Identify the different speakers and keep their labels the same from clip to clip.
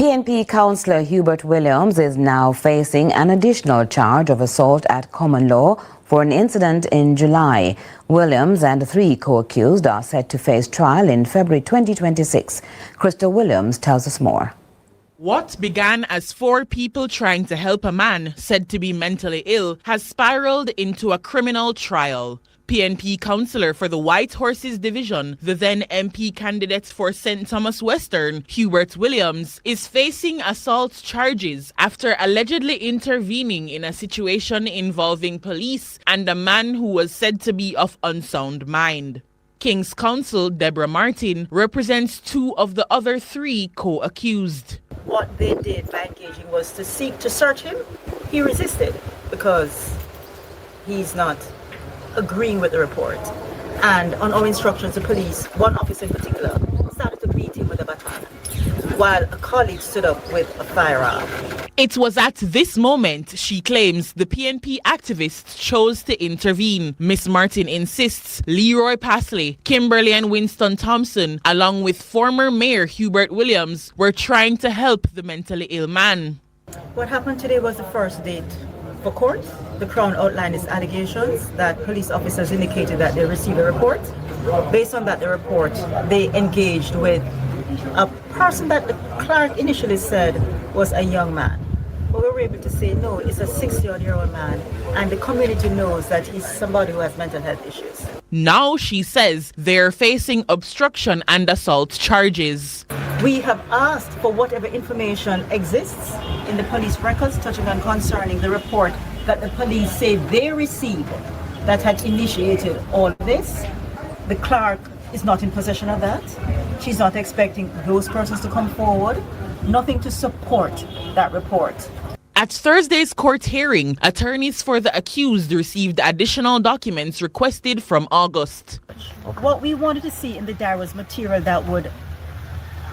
Speaker 1: PNP councillor Hubert Williams is now facing an additional charge of assault at common law for an incident in July. Williams and 3 co-accused are set to face trial in February 2026. Crystal Williams tells us more.
Speaker 2: What began as 4 people trying to help a man said to be mentally ill has spiraled into a criminal trial. PNP councillor for the White Horses Division, the then MP candidate for St. Thomas Western, Hubert Williams, is facing assault charges after allegedly intervening in a situation involving police and a man who was said to be of unsound mind. King's Counsel Deborah Martin represents 2 of the other 3 co-accused.
Speaker 3: What they did by engaging was to seek to search him. He resisted because he's not agreeing with the report. And on our instructions, the police, one officer in particular, started to beat him with a baton, while a colleague stood up with a firearm.
Speaker 2: It was at this moment, she claims, the PNP activists chose to intervene. Miss Martin insists Leroy Pasley, Kimberly and Winston Thompson, along with former Mayor Hubert Williams, were trying to help the mentally ill man.
Speaker 3: What happened today was the first date for court. The Crown outlined its allegations that police officers indicated that they received a report. Based on that, the report, they engaged with a person that the clerk initially said was a young man. But we were able to say, no, it's a 60-odd-year-old man, and the community knows that he's somebody who has mental health issues.
Speaker 2: Now, she says, they're facing obstruction and assault charges.
Speaker 3: We have asked for whatever information exists in the police records touching on concerning the report that the police say they received that had initiated all this. The clerk is not in possession of that. She's not expecting those persons to come forward. Nothing to support that report.
Speaker 2: At Thursday's court hearing, attorneys for the accused received additional documents requested from August.
Speaker 3: What we wanted to see in the diary was material that would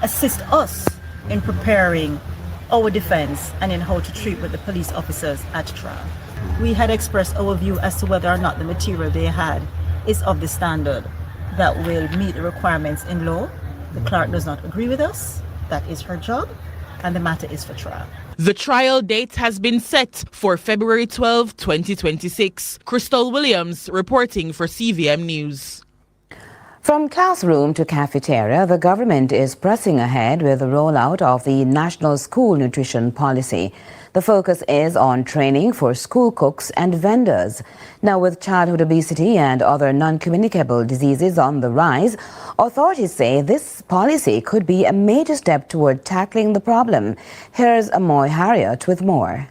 Speaker 3: assist us in preparing our defense and in how to treat with the police officers at trial. We had expressed our view as to whether or not the material they had is of the standard that will meet the requirements in law. The clerk does not agree with us. That is her job, and the matter is for trial.
Speaker 2: The trial date has been set for February 12, 2026. Crystal Williams reporting for CVM News.
Speaker 1: From classroom to cafeteria, the government is pressing ahead with the rollout of the National School Nutrition Policy. The focus is on training for school cooks and vendors. Now, with childhood obesity and other non-communicable diseases on the rise, authorities say this policy could be a major step toward tackling the problem. Here's Amoy Harriot with more.